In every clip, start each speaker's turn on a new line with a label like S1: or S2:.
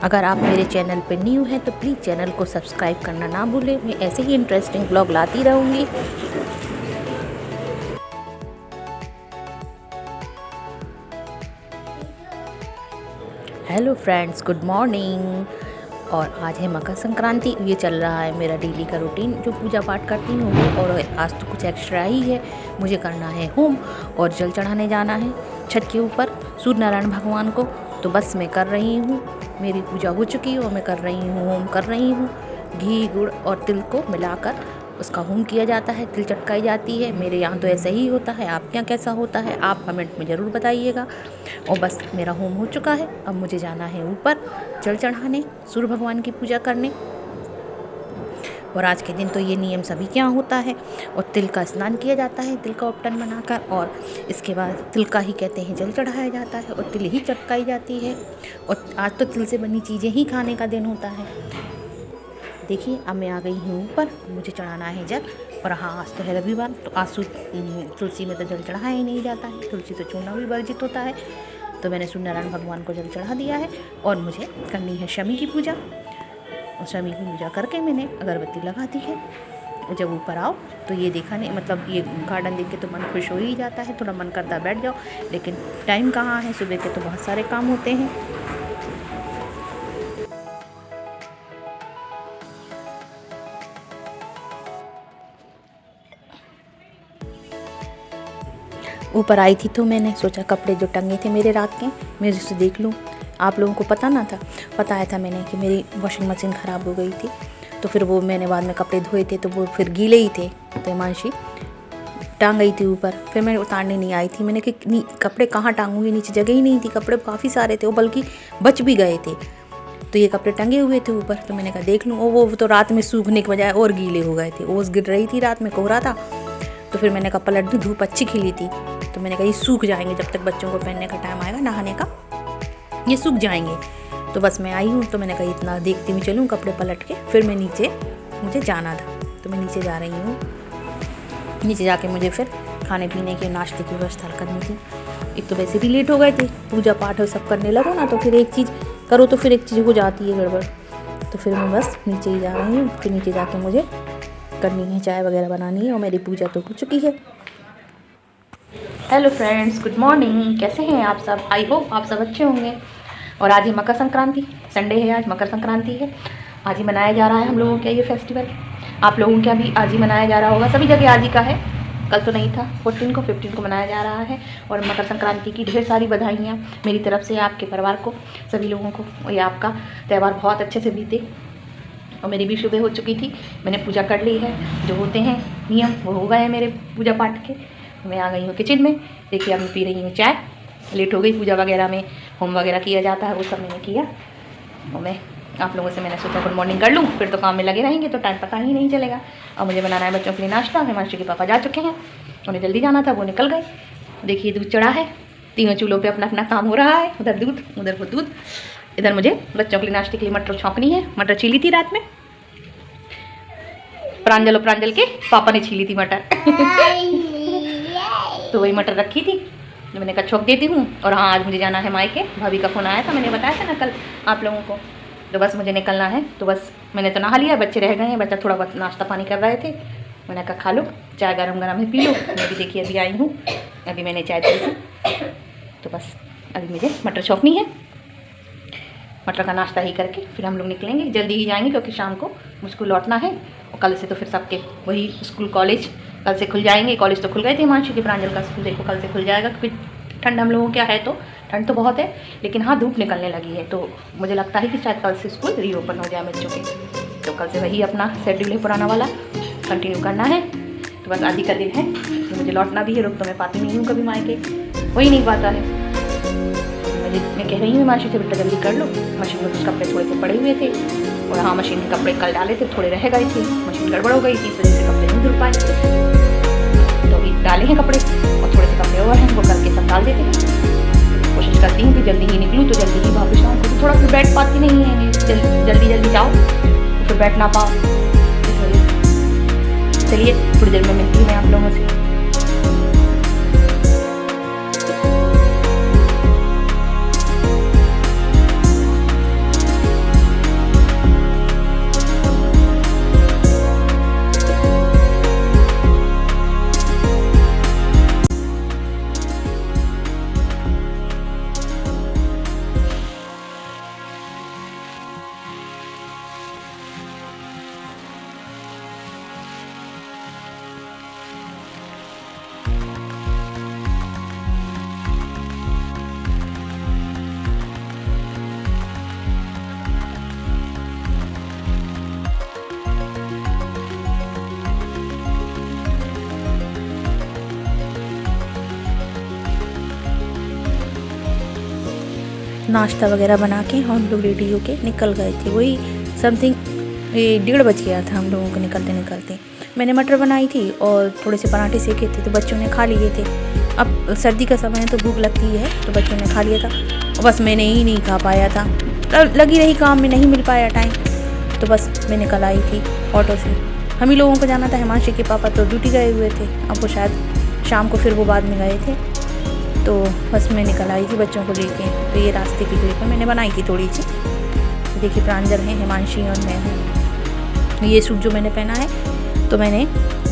S1: अगर आप मेरे चैनल पर न्यू हैं तो प्लीज़ चैनल को सब्सक्राइब करना ना भूलें। मैं ऐसे ही इंटरेस्टिंग ब्लॉग लाती रहूँगी। Hello friends, good morning. और आज है मकर संक्रांति। ये चल रहा है मेरा डेली का रूटीन जो पूजा पाठ करती हूँ वो। और आज तो कुछ एक्स्ट्रा ही है, मुझे करना है होम और जल चढ़ाने जाना है छत के ऊपर सूर्य नारायण भगवान को। तो बस मैं कर रही हूँ, मेरी पूजा हो चुकी है और मैं कर रही हूँ होम कर रही हूँ। घी गुड़ और तिल को मिलाकर उसका होम किया जाता है, तिल चटकाई जाती है। मेरे यहाँ तो ऐसा ही होता है, आपके यहाँ कैसा होता है आप कमेंट में ज़रूर बताइएगा। और बस मेरा होम हो चुका है, अब मुझे जाना है ऊपर जल चढ़ाने, सूर्य भगवान की पूजा करने। और आज के दिन तो ये नियम सभी के यहाँ होता है। और तिल का स्नान किया जाता है, तिल का उपटन बनाकर, और इसके बाद तिल का ही कहते हैं जल चढ़ाया जाता है और तिल ही चटकाई जाती है। और आज तो तिल से बनी चीज़ें ही खाने का दिन होता है। देखिए अब मैं आ गई हूँ ऊपर, मुझे चढ़ाना है जल। और हाँ, आज तो है रविवार, तो आज तुलसी में तो जल चढ़ाया ही नहीं जाता है, तुलसी तो चूना भी वर्जित होता है। तो मैंने सूर्य नारायण भगवान को जल चढ़ा दिया है और मुझे करनी है शमी की पूजा। और शमी की पूजा करके मैंने अगरबत्ती लगा दी है। जब ऊपर आओ तो ये देखा नहीं, मतलब ये गार्डन देख के तो मन खुश हो ही जाता है, थोड़ा मन करता है बैठ जाओ, लेकिन टाइम कहाँ है, सुबह के तो बहुत सारे काम होते हैं। ऊपर आई थी तो मैंने सोचा कपड़े जो टंगे थे मेरे रात के, मैं उसे देख लूँ। आप लोगों को पता ना था, बताया था मैंने कि मेरी वॉशिंग मशीन ख़राब हो गई थी। तो फिर वो मैंने बाद में कपड़े धोए थे तो वो फिर गीले ही थे, तो हिमांशी टांग गई थी ऊपर। फिर मैं उतारने नहीं आई थी, मैंने कि कपड़े कहाँ टांगूंगी, नीचे जगह ही नहीं थी, कपड़े काफ़ी सारे थे, वो बल्कि बच भी गए थे। तो ये कपड़े टंगे हुए थे ऊपर, तो मैंने कहा देख लूँ। और वो तो रात में सूखने के बजाय और गीले हो गए थे, ओस गिर रही थी, रात में कोहरा था। तो फिर मैंने कहा पलट दूँ, धूप अच्छी खिली थी, तो मैंने कहा ये सूख जाएंगे, जब तक बच्चों को पहनने का टाइम आएगा नहाने का ये सूख जाएंगे। तो बस मैं आई हूँ, तो मैंने कहा इतना देखती हुई चलूँ कपड़े पलट के। फिर मैं नीचे, मुझे जाना था तो मैं नीचे जा रही हूँ। नीचे जाके मुझे फिर खाने पीने के नाश्ते की व्यवस्था करनी थी। एक तो वैसे भी लेट हो गए थे, पूजा पाठ और सब करने लगो ना तो फिर एक चीज़ करो तो फिर एक चीज़ हो जाती है गड़बड़। तो फिर मैं बस नीचे ही जा रही हूँ। फिर नीचे जाके मुझे करनी है, चाय वगैरह बनानी है, और मेरी पूजा तो हो चुकी है। Hello friends, good morning. कैसे हैं आप सब? आई होप आप सब अच्छे होंगे। और आज ही मकर संक्रांति, संडे है, आज मकर संक्रांति है। आज ही मनाया जा रहा है हम लोगों के ये फेस्टिवल। आप लोगों के भी आज ही मनाया जा रहा होगा, सभी जगह आज ही का है, कल तो नहीं था। 15 को मनाया जा रहा है। और मकर संक्रांति की ढेर सारी बधाइयाँ मेरी तरफ से आपके परिवार को, सभी लोगों को। और ये आपका त्यौहार बहुत अच्छे से बीते। और मेरी भी सुबह हो चुकी थी, मैंने पूजा कर ली है, जो होते हैं नियम वो हो गए हैं मेरे पूजा पाठ के। मैं आ गई हूँ किचन में। देखिए अब मैं पी रही हूँ चाय। लेट हो गई, पूजा वगैरह में होम वगैरह किया जाता है, वो सब मैंने किया। और मैं आप लोगों से मैंने सोचा गुड मॉर्निंग कर लूँ, फिर तो काम में लगे रहेंगे तो टाइम पता ही नहीं चलेगा। और मुझे बनाना है बच्चों के लिए नाश्ता। हिमांशु के पापा जा चुके हैं, उन्हें जल्दी जाना था, वो निकल गए। देखिए दूध चढ़ा है, तीनों चूल्हों पे अपना अपना काम हो रहा है। उधर दूध, उधर वो दूध, इधर मुझे बच्चों के लिए नाश्ते के लिए मटर छौंकनी है। मटर छीली थी रात में, प्रांजल और प्रांजल के पापा ने छीली थी मटर तो वही मटर रखी थी, मैंने कहा छौंक देती हूँ। और हाँ, आज मुझे जाना है मायके, भाभी का फ़ोन आया था, मैंने बताया था ना कल आप लोगों को। तो बस मुझे निकलना है, तो बस मैंने तो नहा लिया, बच्चे रह गए हैं, बच्चा थोड़ा बहुत नाश्ता पानी कर रहे थे। मैंने कहा खा लो, चाय गरम गरम है पी लो। मैं भी देखिए अभी आई हूँ, अभी मैंने चाय पी थी। तो बस अभी मुझे मटर छौंकनी है, मटर का नाश्ता ही करके फिर हम लोग निकलेंगे, जल्दी ही जाएंगे क्योंकि शाम को मुझको लौटना है। और कल से तो फिर सबके वही स्कूल कॉलेज कल से खुल जाएंगे। कॉलेज तो खुल गए थे हिमांशु के, प्रांजल का स्कूल देखो कल से खुल जाएगा, क्योंकि ठंड हम लोगों क्या है, तो ठंड तो बहुत है, लेकिन हाँ धूप निकलने लगी है। तो मुझे लगता है कि शायद कल से स्कूल रीओपन हो जाए बच्चों के। तो कल से वही अपना शेड्यूल है पुराना वाला कंटिन्यू करना है। तो बस आदि का दिन है, तो मुझे लौटना भी है, रुक तो मैं पाती नहीं हूँ कभी मायके। वही नहीं पाता है। मैं कह रही हूँ माशी से बेटा जल्दी कर लो, मशीन में कुछ कपड़े थोड़े से पड़े हुए थे और हाँ मशीन के कपड़े कल डाले थे, थोड़े रह गए थे, मशीन गड़बड़ हो गई थी, इस वजह से कपड़े नहीं धुल पाए। तो अभी डाले हैं कपड़े और थोड़े से कपड़े और हैं, वो करके सब डाल देते हैं। कोशिश करती हूँ कि जल्दी ही निकलूँ तो जल्दी ही वापस आऊँ, क्योंकि थोड़ा फिर बैठ पाती नहीं है, जल्दी जल्दी जाओ तो फिर बैठ ना पाओ। चलिए थोड़ी देर में मिलती हूँ मैं आप लोगों से। नाश्ता वगैरह बना के हम लोग रेडी होके निकल गए थे। वही समथिंग 1:30 बज गया था हम लोगों को निकलते निकलते। मैंने मटर बनाई थी और थोड़े से पराठे सेके थे तो बच्चों ने खा लिए थे। अब सर्दी का समय है तो भूख लगती है, तो बच्चों ने खा लिया था और बस मैंने ही नहीं खा पाया था, लगी रही काम में, नहीं मिल पाया टाइम। तो बस मैं निकल आई थी ऑटो से। हम ही लोगों को जाना था, हिमांशी के पापा तो ड्यूटी गए हुए थे, अब वो शायद शाम को फिर वो बाद में गए थे। तो बस मैं निकल आई थी बच्चों को लेके। तो ये रास्ते की ट्रिप मैंने बनाई थी थोड़ी सी। देखिए प्रांजल है, हिमांशी और मैं हूँ। ये सूट जो मैंने पहना है तो मैंने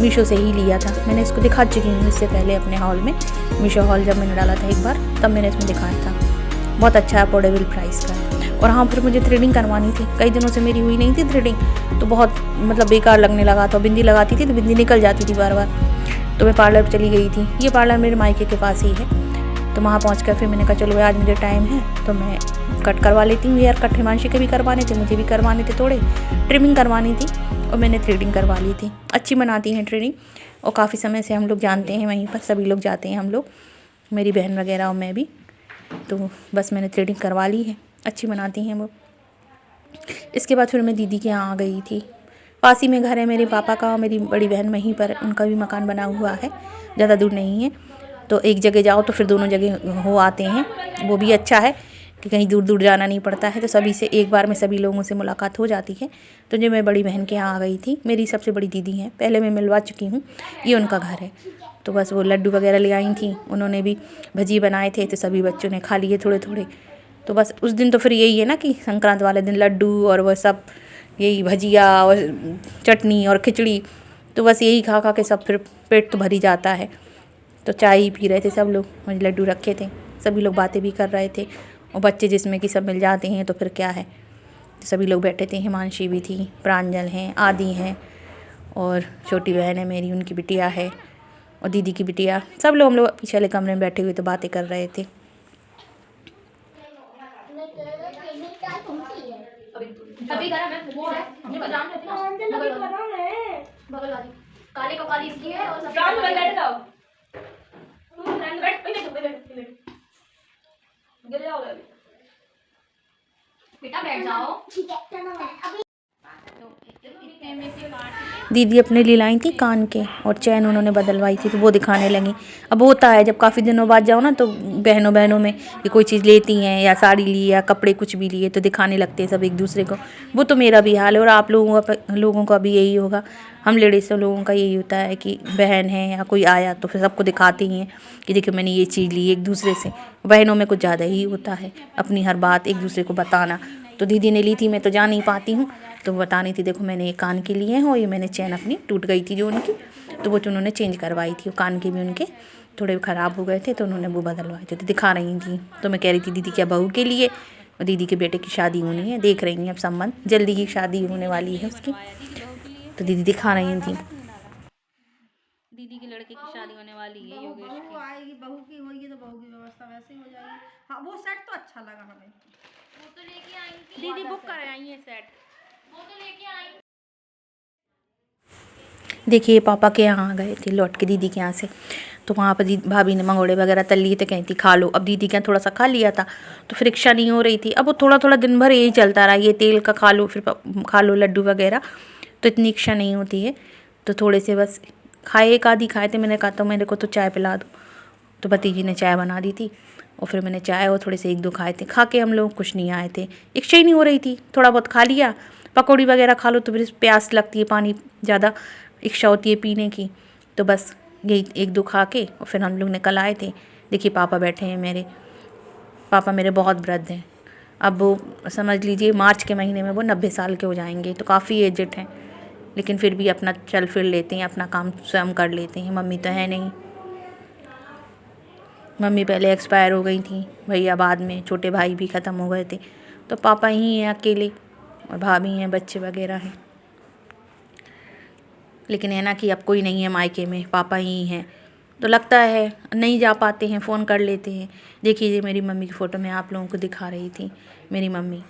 S1: मीशो से ही लिया था। मैंने इसको दिखा चुकी हूँ इससे पहले अपने हॉल में, मीशो हॉल जब मैंने डाला था एक बार तब मैंने इसमें दिखाया था। बहुत अच्छा है, अफोर्डेबल प्राइस का। और हाँ फिर मुझे थ्रेडिंग करवानी थी, कई दिनों से मेरी हुई नहीं थी थ्रेडिंग, तो बहुत मतलब बेकार लगने लगा था। बिंदी लगाती थी तो बिंदी निकल जाती थी बार बार। तो मैं पार्लर चली गई थी, ये पार्लर मेरे मायके के पास ही है। तो वहाँ पहुँच कर फिर मैंने कहा चलो आज मुझे टाइम है तो मैं कट करवा लेती हूँ। हेयर कट हिमांशी के भी करवाने थे, मुझे भी करवाने थे, थोड़े ट्रिमिंग करवानी थी और मैंने थ्रेडिंग करवा ली थी। अच्छी बनाती हैं थ्रेडिंग और काफ़ी समय से हम लोग जानते हैं, वहीं पर सभी लोग जाते हैं हम लोग, मेरी बहन वगैरह और मैं भी। तो बस मैंने थ्रेडिंग करवा ली है, अच्छी बनाती हैं वो। इसके बाद फिर मैं दीदी के यहाँ आ गई थी। पास ही में घर है मेरे पापा का, मेरी बड़ी बहन वहीं पर, उनका भी मकान बना हुआ है, ज़्यादा दूर नहीं है। तो एक जगह जाओ तो फिर दोनों जगह हो आते हैं, वो भी अच्छा है कि कहीं दूर दूर जाना नहीं पड़ता है। तो सभी से एक बार में सभी लोगों से मुलाकात हो जाती है। तो जो मैं बड़ी बहन के यहाँ आ गई थी, मेरी सबसे बड़ी दीदी हैं, पहले मैं मिलवा चुकी हूँ, ये उनका घर है। तो बस वो लड्डू वगैरह ले आई थी, उन्होंने भी भजी बनाए थे तो सभी बच्चों ने खा लिए थोड़े थोड़े। तो बस उस दिन तो फिर यही है ना कि संक्रांत वाले दिन लड्डू और वह सब, यही भजिया और चटनी और खिचड़ी, तो बस यही खा खा के सब फिर पेट तो भर ही जाता है। तो चाय ही पी रहे थे सब लोग, मुझे लड्डू रखे थे, सभी लोग बातें भी कर रहे थे और बच्चे जिसमें कि सब मिल जाते हैं तो फिर क्या है। सभी लोग बैठे थे, हिमांशी भी थी, प्रांजल हैं, आदि हैं और छोटी बहन है मेरी, उनकी बिटिया है और दीदी की बिटिया, सब लोग हम लोग पीछे वाले कमरे में बैठे हुए तो बातें कर रहे थे। अभी करा मैं वो है, मुझे जान लेती हूं बगल वाली काले कपाली इसकी है और सब जान बैठ जाओ, बैठ गिर जाओगे बेटा, बैठ जाओ। ठीक है दीदी अपने लिए लाई थी कान के और चैन उन्होंने बदलवाई थी तो वो दिखाने लगी। अब होता है जब काफ़ी दिनों बाद जाओ ना तो बहनों में ये कोई चीज़ लेती हैं या साड़ी ली या कपड़े कुछ भी लिए तो दिखाने लगते हैं सब एक दूसरे को। वो तो मेरा भी हाल है और आप लोगों का भी यही होगा। हम लेडीज़ लोगों का यही होता है कि बहन है या कोई आया तो फिर सबको दिखाते ही हैं कि देखिए मैंने ये चीज़ ली एक दूसरे से। बहनों में कुछ ज़्यादा ही होता है अपनी हर बात एक दूसरे को बताना। तो दीदी ने ली थी, मैं तो जा नहीं पाती हूँ, तो बतानी थी देखो मैंने ये कान के लिए हैं और ये मैंने चैन अपनी टूट गई थी जो उनकी, तो वो उन्होंने चेंज करवाई थी। कान के भी उनके थोड़े ख़राब हो गए थे तो उन्होंने वो बदलवाए थे, तो दिखा रही थी। तो मैं कह रही थी दीदी क्या बहू के लिए, और दीदी के बेटे की शादी होनी है, देख रही हैं अब संबंध, जल्दी की शादी होने वाली है उसकी, तो दीदी दिखा रही थी। दीदी के लड़के की शादी होने वाली है, योगेश की। बहू आएगी, बहू की होगी तो बहू की व्यवस्था वैसे ही हो जाएगी। हाँ वो सेट तो अच्छा लगा हमें, वो तो लेके आई थी दीदी, बुक कर आई है सेट, वो तो लेके आई। देखिए पापा के यहाँ आ गए थे लौट के दीदी के यहाँ से, तो वहाँ पर भाभी ने मंगोड़े वगैरह तल लिए थे, कहीं थी खा लो। अब दीदी क्या थोड़ा सा खा लिया था तो फिर इच्छा नहीं हो रही थी। अब वो थोड़ा थोड़ा दिन भर यही चलता रहा, ये तेल का खा लो फिर खा लो लड्डू वगैरह, तो इतनी इच्छा नहीं होती है। तो थोड़े से बस खाए, एक आधी खाए थे। मैंने कहा तो मेरे को तो चाय पिला दो, तो भतीजी ने चाय बना दी थी और फिर मैंने चाय और थोड़े से एक दो खाए थे। खा के हम लोग कुछ नहीं आए थे, इच्छा ही नहीं हो रही थी। थोड़ा बहुत खा लिया, पकौड़ी वगैरह खा लो तो फिर प्यास लगती है, पानी ज़्यादा इच्छा होती है पीने की। तो बस यही एक दो खा के और फिर हम लोग निकल आए थे। देखिए पापा बैठे हैं मेरे, पापा मेरे बहुत वृद्ध हैं। अब वो समझ लीजिए मार्च के महीने में वो 90 साल के हो जाएंगे, तो काफ़ी एजेड हैं, लेकिन फिर भी अपना चल फिर लेते हैं, अपना काम स्वयं कर लेते हैं। मम्मी तो है नहीं, मम्मी पहले एक्सपायर हो गई थी, भैया बाद में, छोटे भाई भी ख़त्म हो गए थे। तो पापा ही हैं अकेले और भाभी हैं, बच्चे वगैरह हैं। लेकिन है ना कि अब कोई नहीं है मायके में, पापा ही हैं। तो लगता है नहीं जा पाते हैं, फ़ोन कर लेते हैं। देखिए मेरी मम्मी की फ़ोटो मैं आप लोगों को दिखा रही थी। मेरी मम्मी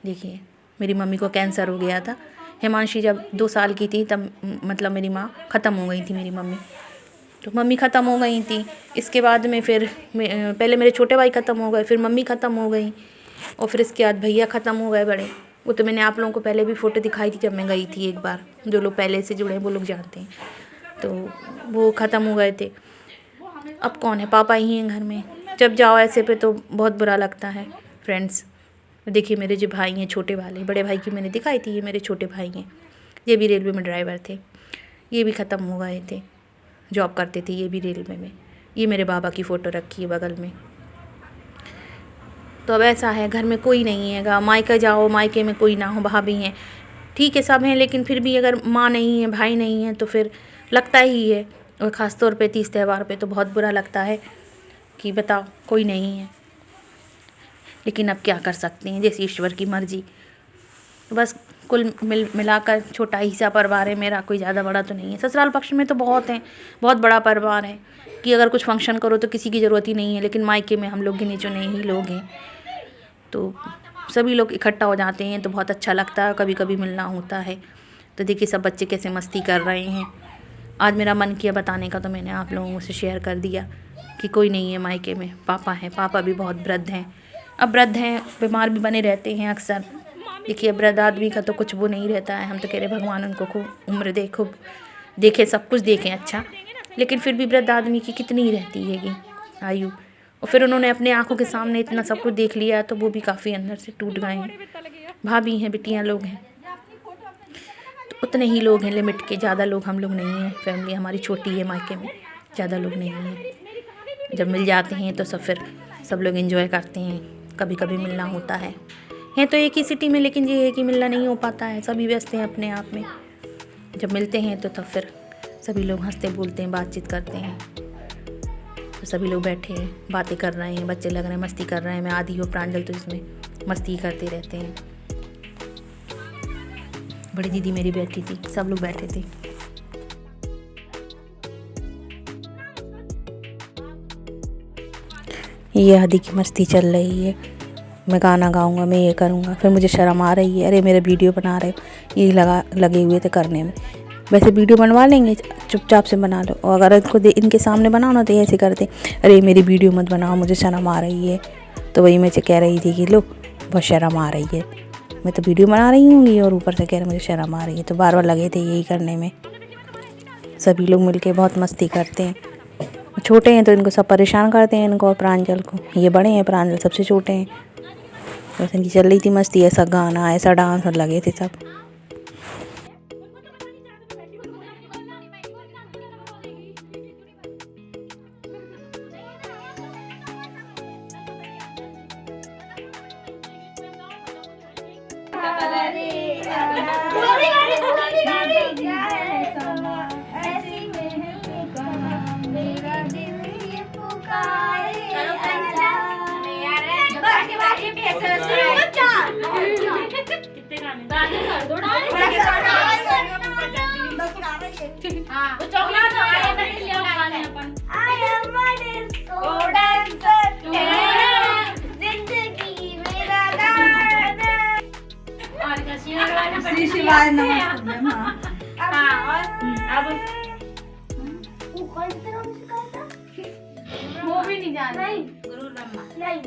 S1: देखिए, मेरी मम्मी को कैंसर हो गया था। हिमांशी जब 2 साल की थी तब मतलब मेरी माँ ख़त्म हो गई थी, मेरी मम्मी। तो मम्मी ख़त्म हो गई थी, इसके बाद में फिर पहले मेरे छोटे भाई ख़त्म हो गए, फिर मम्मी ख़त्म हो गई और फिर इसके बाद भैया ख़त्म हो गए बड़े। वो तो मैंने आप लोगों को पहले भी फ़ोटो दिखाई थी जब मैं गई थी एक बार, जो लोग पहले से जुड़े हैं वो लोग जानते हैं। तो वो ख़त्म हो गए थे। अब कौन है, पापा ही हैं घर में। जब जाओ ऐसे पे तो बहुत बुरा लगता है फ्रेंड्स। देखिए मेरे जो भाई हैं छोटे वाले, बड़े भाई की मैंने दिखाई थी, ये मेरे छोटे भाई हैं, ये भी रेलवे में ड्राइवर थे, ये भी ख़त्म हो गए थे, जॉब करते थे ये भी रेलवे में। ये मेरे बाबा की फ़ोटो रखी है बगल में। तो अब ऐसा है घर में कोई नहीं है, मायका जाओ मायके में कोई ना हो, भाभी हैं ठीक है सब हैं, लेकिन फिर भी अगर माँ नहीं है, भाई नहीं है तो फिर लगता ही है। और ख़ास तौर पे तीज त्यौहार पे तो बहुत बुरा लगता है कि बताओ कोई नहीं है। लेकिन अब क्या कर सकते हैं, जैसे ईश्वर की मर्ज़ी। बस कुल मिलाकर छोटा ही सा परिवार है मेरा, कोई ज़्यादा बड़ा तो नहीं है। ससुराल पक्ष में तो बहुत हैं, बहुत बड़ा परिवार है कि अगर कुछ फंक्शन करो तो किसी की ज़रूरत ही नहीं है। लेकिन मायके में हम लोग गिने चुने ही लोग हैं, तो सभी लोग इकट्ठा हो जाते हैं तो बहुत अच्छा लगता है, कभी कभी मिलना होता है। तो देखिए सब बच्चे कैसे मस्ती कर रहे हैं। आज मेरा मन किया बताने का तो मैंने आप लोगों से शेयर कर दिया कि कोई नहीं है मायके में, पापा हैं। पापा भी बहुत वृद्ध हैं, अब वृद्ध हैं, बीमार भी बने रहते हैं अक्सर। देखिए वृद्ध आदमी का तो कुछ वो नहीं रहता है, हम तो कह रहे भगवान उनको खूब उम्र दे, खूब देखें, सब कुछ देखें अच्छा। लेकिन फिर भी वृद्ध आदमी की कितनी रहती है कि आयु, और फिर उन्होंने अपने आंखों के सामने इतना सब कुछ देख लिया तो वो भी काफ़ी अंदर से टूट गए हैं। भाभी हैं, बिटियाँ लोग हैं, तो उतने ही लोग हैं लिमिट के, ज़्यादा लोग हम लोग नहीं हैं। फैमिली हमारी छोटी है मायके में, ज़्यादा लोग नहीं हैं। जब मिल जाते हैं तो फिर सब लोग एंजॉय करते हैं, कभी कभी मिलना होता है तो एक ही सिटी में, लेकिन ये है कि मिलना नहीं हो पाता है, सभी व्यस्त हैं अपने आप में। जब मिलते हैं तो तब फिर सभी लोग हंसते बोलते हैं, बातचीत करते हैं। तो सभी लोग बैठे हैं, बातें कर रहे हैं, बच्चे लग रहे हैं मस्ती कर रहे हैं। मैं आदि हो प्रांजल तो इसमें मस्ती करते रहते हैं। बड़ी दीदी मेरी बैठी थी, सब लोग बैठे थे। ये आदि की मस्ती चल रही है, मैं गाना गाऊंगा, मैं ये करूंगा, फिर मुझे शर्म आ रही है। अरे मेरे वीडियो बना रहे हो, ये लगे हुए थे करने में। वैसे वीडियो बनवा लेंगे, चुपचाप से बना लो। और अगर इनको इनके सामने बनाओ ना तो ऐसे करते, अरे मेरी वीडियो मत बनाओ, मुझे शर्म आ रही है। तो वही मैं कह रही थी कि लो बहुत शर्म आ रही है, मैं तो वीडियो बना रही हूँगी और ऊपर से कह रहे मुझे शर्म आ रही है। तो बार बार लगे थे यही करने में। सभी लोग मिलके बहुत मस्ती करते हैं। छोटे हैं तो इनको सब परेशान करते हैं, इनको और प्रांजल को। ये बड़े हैं, प्रांजल सबसे छोटे हैं। वैसे इनकी चल रही थी मस्ती, ऐसा गाना ऐसा डांस और लगे थे सब।
S2: श्री शिवाय नमः। कौन सा नाम सिखाया था?
S3: वो भी नहीं जानते।
S2: नहीं
S3: गुरु ब्रह्मा।
S2: नहीं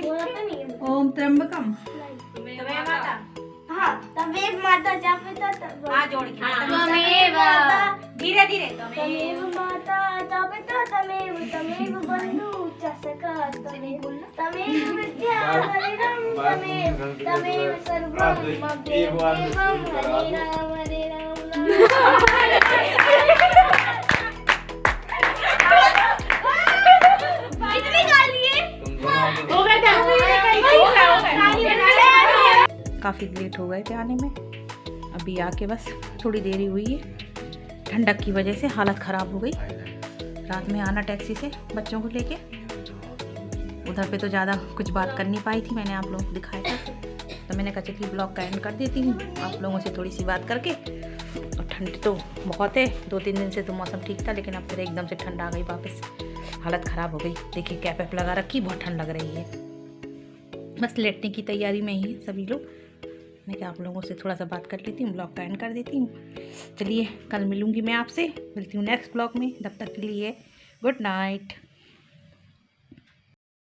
S2: वो तो नहीं है।
S4: ओम त्र्यंबकम।
S2: नहीं
S3: तमेव माता।
S2: हाँ तमेव माता जहाँ पे था
S3: हाँ जोड़ के।
S2: तमेव माता
S3: धीरे धीरे
S2: तमेव माता जहाँ पे था तमेव तमेव बंधु च सखा तमेव विद्या हरिरम तमेव तमेव सर्वम मम देवम हरे राम हरे राम कितने गा लिए?
S3: हो गया था।
S1: काफ़ी लेट हो गए थे आने में, अभी आके बस थोड़ी देरी हुई है। ठंडक की वजह से हालत ख़राब हो गई। रात में आना टैक्सी से बच्चों को लेके, उधर पे तो ज़्यादा कुछ बात कर नहीं पाई थी, मैंने आप लोगों को दिखाया था। तो मैंने कहा चलिए ब्लॉग का एंड कर देती हूँ आप लोगों से थोड़ी सी बात करके। और ठंड तो बहुत है, 2-3 दिन से तो मौसम ठीक था, लेकिन अब फिर एकदम से ठंड आ गई वापस, हालत ख़राब हो गई। देखिए कैप वैप लगा रखी, बहुत ठंड लग रही है। बस लेटने की तैयारी में ही है सभी लोग। मैं क्या आप लोगों से थोड़ा सा बात कर लेती हूँ, ब्लॉग का एंड कर देती हूँ। चलिए कल मिलूँगी मैं आपसे, मिलती हूँ नेक्स्ट ब्लॉग में। तब तक के लिए गुड नाइट।